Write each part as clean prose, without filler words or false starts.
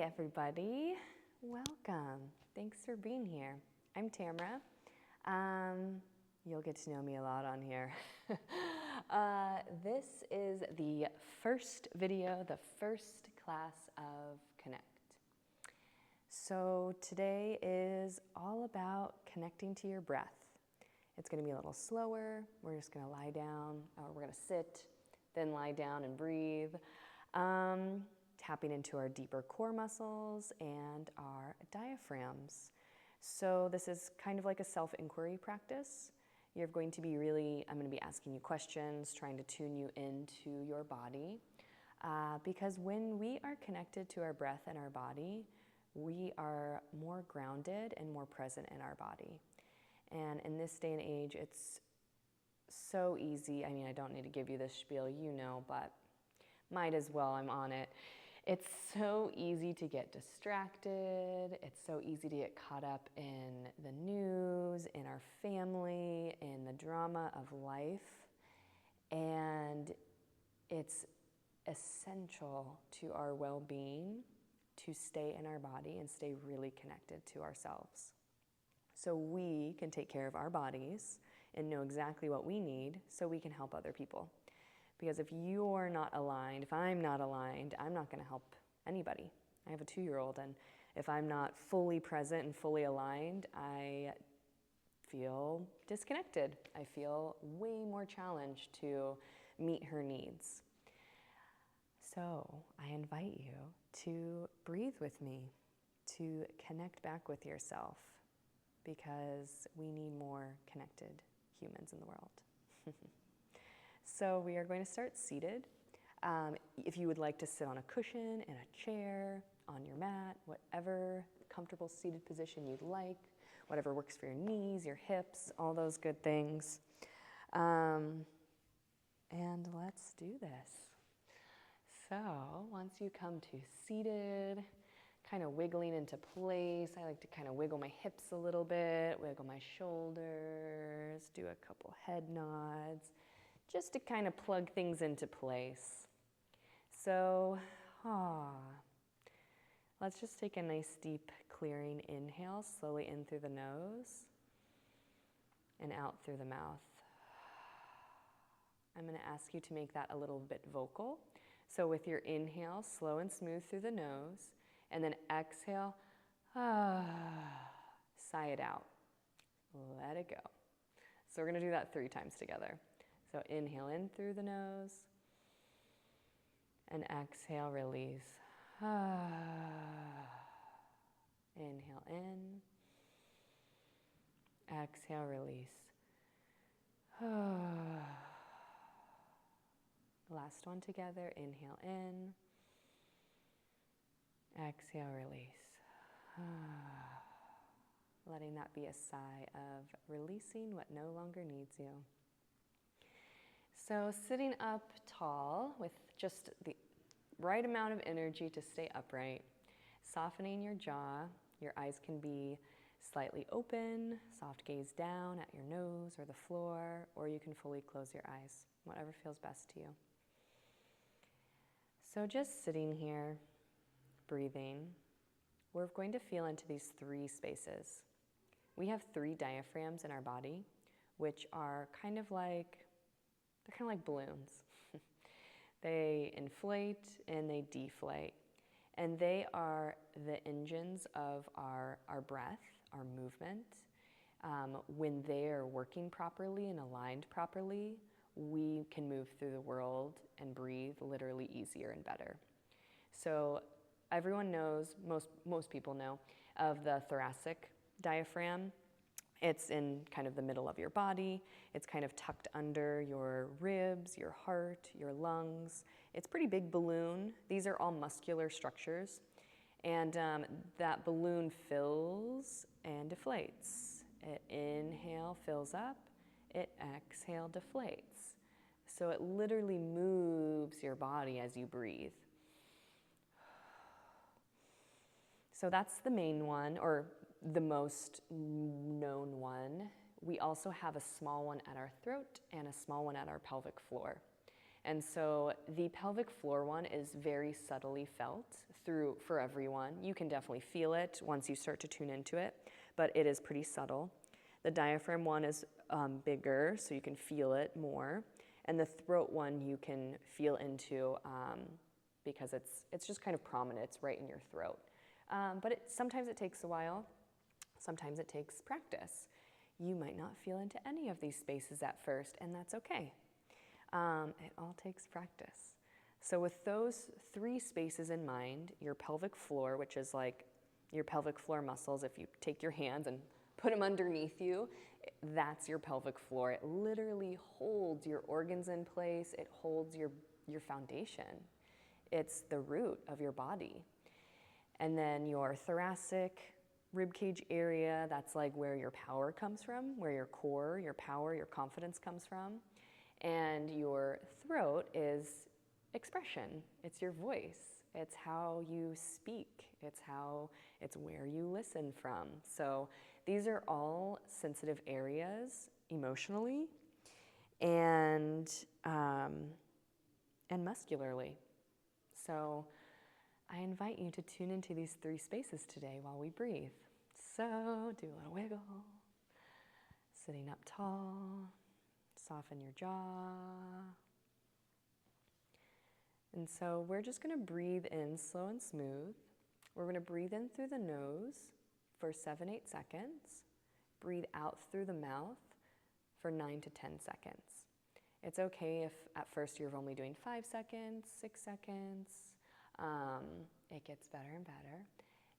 everybody. Welcome. Thanks for being here. I'm Tamara. You'll get to know me a lot on here. This is the first video, the first class of Connect. So today is all about connecting to your breath. It's going to be a little slower. We're just going to lie down, or we're going to sit, then lie down and breathe. Tapping into our deeper core muscles and our diaphragms. So this is kind of like a self-inquiry practice. You're going to be I'm going to be asking you questions, trying to tune you into your body. Because when we are connected to our breath and our body, we are more grounded and more present in our body. And in this day and age, it's so easy. I mean, I don't need to give you this spiel, you know, but might as well, I'm on it. It's so easy to get distracted. It's so easy to get caught up in the news, in our family, in the drama of life. And it's essential to our well-being to stay in our body and stay really connected to ourselves. So we can take care of our bodies and know exactly what we need so we can help other people. Because if you're not aligned, if I'm not aligned, I'm not going to help anybody. I have a 2-year-old, and if I'm not fully present and fully aligned, I feel disconnected. I feel way more challenged to meet her needs. So I invite you to breathe with me, to connect back with yourself, because we need more connected humans in the world. So we are going to start seated. If you would like to sit on a cushion, in a chair, on your mat, whatever comfortable seated position you'd like, whatever works for your knees, your hips, all those good things. And let's do this. So once you come to seated, kind of wiggling into place, I like to kind of wiggle my hips a little bit, wiggle my shoulders, do a couple head nods, just to kind of plug things into place. So, let's just take a nice deep clearing inhale, slowly in through the nose and out through the mouth. I'm going to ask you to make that a little bit vocal. So with your inhale, slow and smooth through the nose, and then exhale, sigh it out. Let it go. So we're going to do that 3 times together. So inhale in through the nose, and exhale, release. Inhale in, exhale, release. Last one together, inhale in, exhale, release. Letting that be a sigh of releasing what no longer needs you. So sitting up tall with just the right amount of energy to stay upright, softening your jaw. Your eyes can be slightly open, soft gaze down at your nose or the floor, or you can fully close your eyes, whatever feels best to you. So just sitting here, breathing, we're going to feel into these 3 spaces. We have 3 diaphragms in our body, which are kind of like balloons. They inflate and they deflate. And they are the engines of our breath, our movement. When they are working properly and aligned properly, we can move through the world and breathe literally easier and better. So everyone knows, most people know, of the thoracic diaphragm. It's in kind of the middle of your body. It's kind of tucked under your ribs, your heart, your lungs. It's a pretty big balloon. These are all muscular structures. And that balloon fills and deflates. It inhale, fills up. It exhale, deflates. So it literally moves your body as you breathe. So that's the main one, or the most known one. We also have a small one at our throat and a small one at our pelvic floor. And so the pelvic floor one is very subtly felt for everyone. You can definitely feel it once you start to tune into it, but it is pretty subtle. The diaphragm one is bigger, so you can feel it more. And the throat one you can feel into because it's just kind of prominent. It's right in your throat. But sometimes it takes a while. Sometimes it takes practice. You might not feel into any of these spaces at first, and that's okay. It all takes practice. So with those 3 spaces in mind, your pelvic floor, which is like your pelvic floor muscles, if you take your hands and put them underneath you, that's your pelvic floor. It literally holds your organs in place. It holds your foundation. It's the root of your body. And then your thoracic ribcage area, that's like where your power comes from, where your core, your power, your confidence comes from. And your throat is expression. It's your voice. It's how you speak. It's where you listen from. So these are all sensitive areas emotionally and muscularly. So I invite you to tune into these 3 spaces today while we breathe. So do a little wiggle, sitting up tall, soften your jaw. And so we're just going to breathe in slow and smooth. We're going to breathe in through the nose for 7-8 seconds. Breathe out through the mouth for 9 to 10 seconds. It's okay if at first you're only doing 5 seconds, 6 seconds. It gets better and better.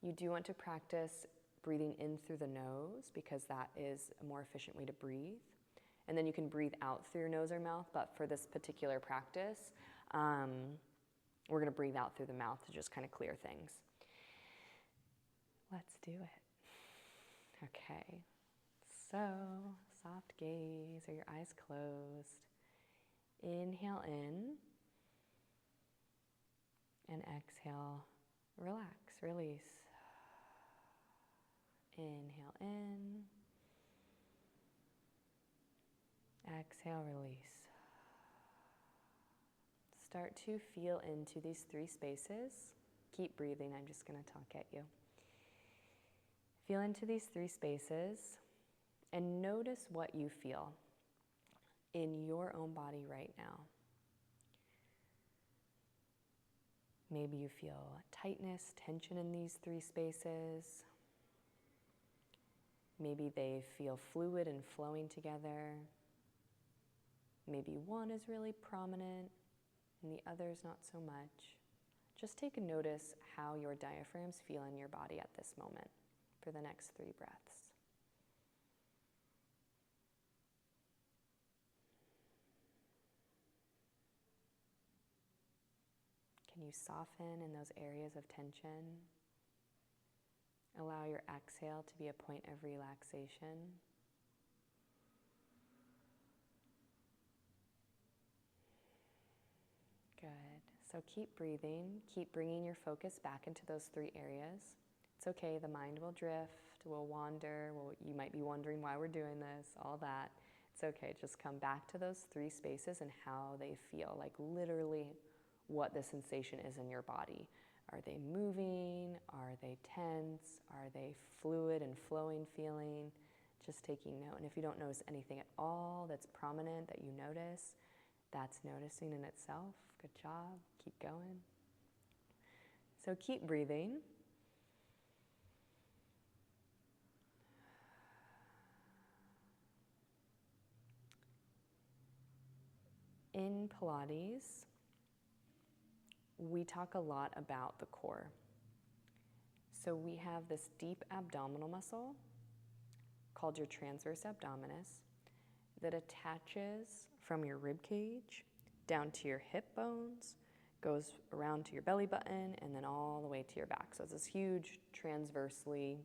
You do want to practice breathing in through the nose because that is a more efficient way to breathe. And then you can breathe out through your nose or mouth, but for this particular practice, we're going to breathe out through the mouth to just kind of clear things. Let's do it. Okay. So, soft gaze or your eyes closed. Inhale in and exhale. Relax, release. Inhale in. Exhale, release. Start to feel into these 3 spaces. Keep breathing, I'm just going to talk at you. Feel into these 3 spaces and notice what you feel in your own body right now. Maybe you feel tightness, tension in these 3 spaces. Maybe they feel fluid and flowing together. Maybe one is really prominent and the other's not so much. Just take a notice how your diaphragms feel in your body at this moment for the next 3 breaths. Can you soften in those areas of tension? Allow your exhale to be a point of relaxation. Good. So keep breathing. Keep bringing your focus back into those 3 areas. It's okay. The mind will drift, will wander. You might be wondering why we're doing this, all that. It's okay. Just come back to those 3 spaces and how they feel, like literally what the sensation is in your body. Are they moving? Are they tense? Are they fluid and flowing feeling? Just taking note. And if you don't notice anything at all that's prominent that you notice, that's noticing in itself. Good job. Keep going. So keep breathing. In Pilates, we talk a lot about the core. So we have this deep abdominal muscle called your transverse abdominis that attaches from your rib cage down to your hip bones, goes around to your belly button, and then all the way to your back. So it's this huge transversely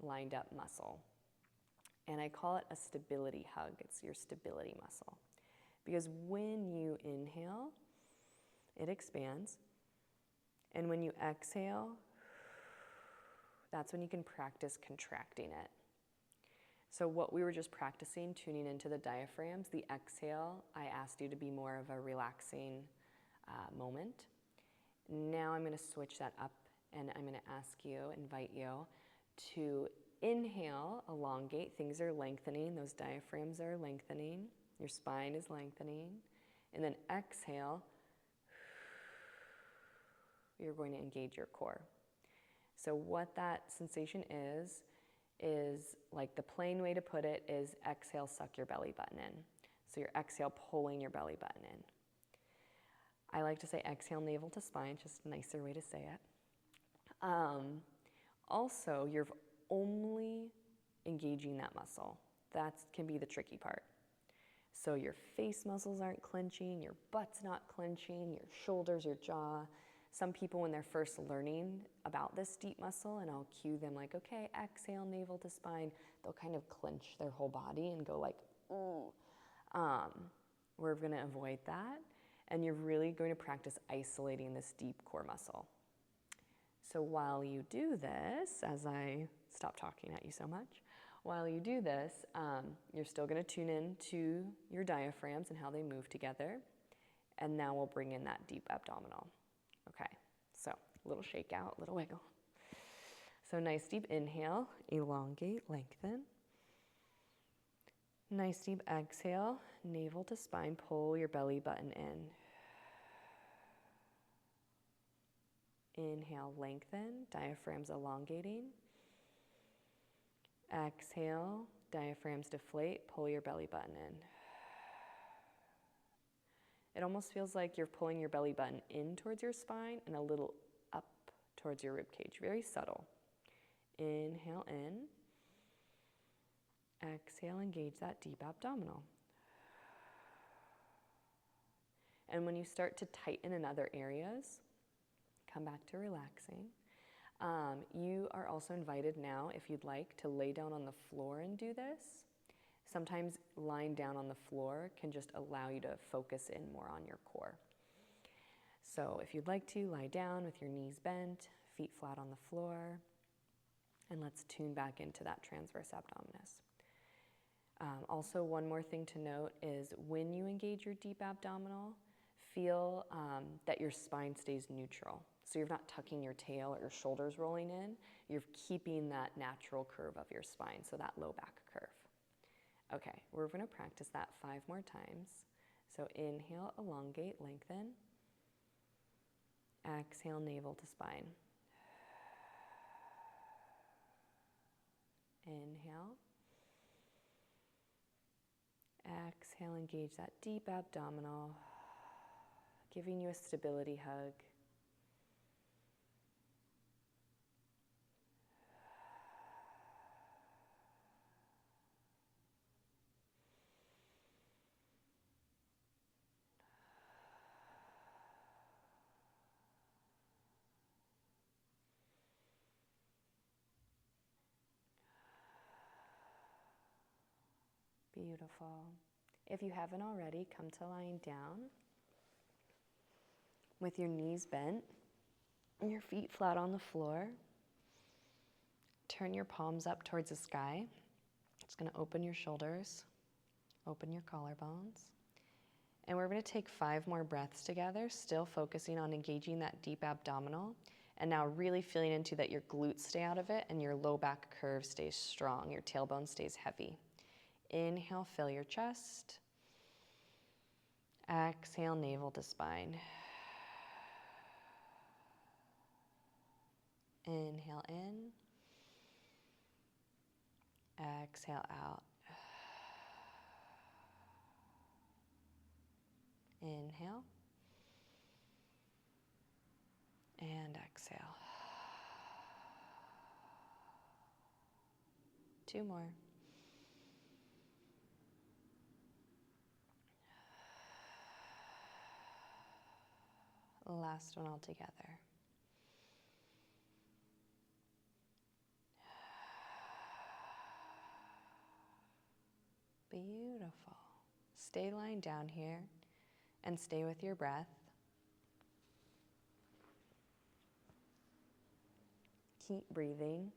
lined up muscle. And I call it a stability hug. It's your stability muscle. Because when you inhale, it expands. And when you exhale, that's when you can practice contracting it. So what we were just practicing, tuning into the diaphragms, the exhale, I asked you to be more of a relaxing moment. Now I'm going to switch that up, and I'm going to ask you, invite you to inhale, elongate. Things are lengthening. Those diaphragms are lengthening. Your spine is lengthening. And then exhale, you're going to engage your core. So what that sensation is like the plain way to put it is exhale, suck your belly button in. So your exhale, pulling your belly button in. I like to say exhale, navel to spine, just a nicer way to say it. Also, you're only engaging that muscle. That can be the tricky part. So your face muscles aren't clenching, your butt's not clenching, your shoulders, your jaw. Some people, when they're first learning about this deep muscle, and I'll cue them like, okay, exhale, navel to spine, they'll kind of clench their whole body and go like, ooh. We're going to avoid that, and you're really going to practice isolating this deep core muscle. So while you do this, as I stop talking at you so much, while you do this, you're still going to tune in to your diaphragms and how they move together, and now we'll bring in that deep abdominal. Okay, so a little shake out, little wiggle. So nice deep inhale, elongate, lengthen. Nice deep exhale, navel to spine, pull your belly button in. Inhale, lengthen, diaphragms elongating. Exhale, diaphragms deflate, pull your belly button in. It almost feels like you're pulling your belly button in towards your spine and a little up towards your rib cage. Very subtle. Inhale in. Exhale, engage that deep abdominal. And when you start to tighten in other areas, come back to relaxing. You are also invited now, if you'd like, to lay down on the floor and do this. Sometimes lying down on the floor can just allow you to focus in more on your core. So if you'd like to, lie down with your knees bent, feet flat on the floor, and let's tune back into that transverse abdominis. Also, one more thing to note is when you engage your deep abdominal, feel that your spine stays neutral. So you're not tucking your tail or your shoulders rolling in. You're keeping that natural curve of your spine, so that low back curve. Okay, we're going to practice that 5 more times. So inhale, elongate, lengthen. Exhale, navel to spine. Inhale. Exhale, engage that deep abdominal, giving you a stability hug. Beautiful. If you haven't already, come to lying down with your knees bent and your feet flat on the floor. Turn your palms up towards the sky. It's going to open your shoulders, open your collarbones. And we're going to take 5 more breaths together, still focusing on engaging that deep abdominal. And now really feeling into that your glutes stay out of it and your low back curve stays strong, your tailbone stays heavy. Inhale, fill your chest. Exhale, navel to spine. Inhale in. Exhale out. Inhale. And exhale. 2 more. Last one all together. Beautiful. Stay lying down here and stay with your breath. Keep breathing.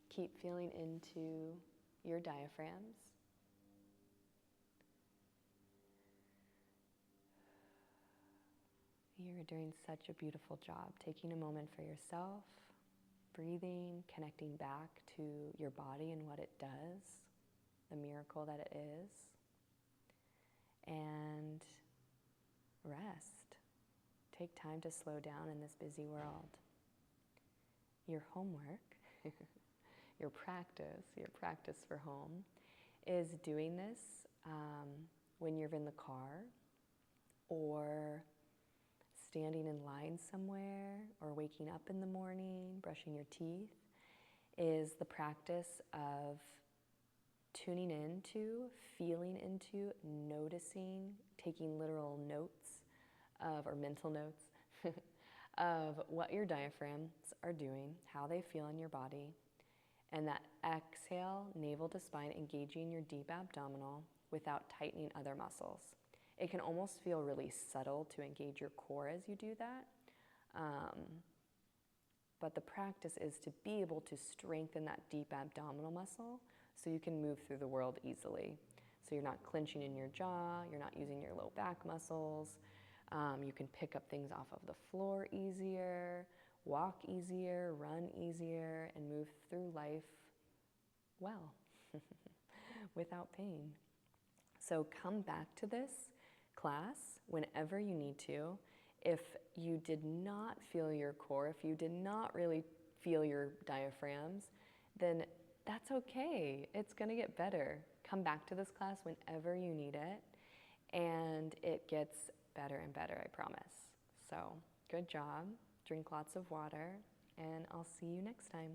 Keep feeling into your diaphragms. You're doing such a beautiful job, taking a moment for yourself, breathing, connecting back to your body and what it does, the miracle that it is, and rest. Take time to slow down in this busy world. Your homework, your practice for home, is doing this when you're in the car or standing in line somewhere or waking up in the morning, brushing your teeth, is the practice of tuning into, feeling into, noticing, taking literal notes of, or mental notes of what your diaphragms are doing, how they feel in your body, and that exhale, navel to spine, engaging your deep abdominal without tightening other muscles. It can almost feel really subtle to engage your core as you do that. But the practice is to be able to strengthen that deep abdominal muscle so you can move through the world easily. So you're not clenching in your jaw, you're not using your low back muscles. You can pick up things off of the floor easier, walk easier, run easier, and move through life well, without pain. So come back to this class whenever you need to. If you did not feel your core, if you did not really feel your diaphragms, then that's okay. It's going to get better. Come back to this class whenever you need it, and it gets better and better, I promise. So, good job. Drink lots of water, and I'll see you next time.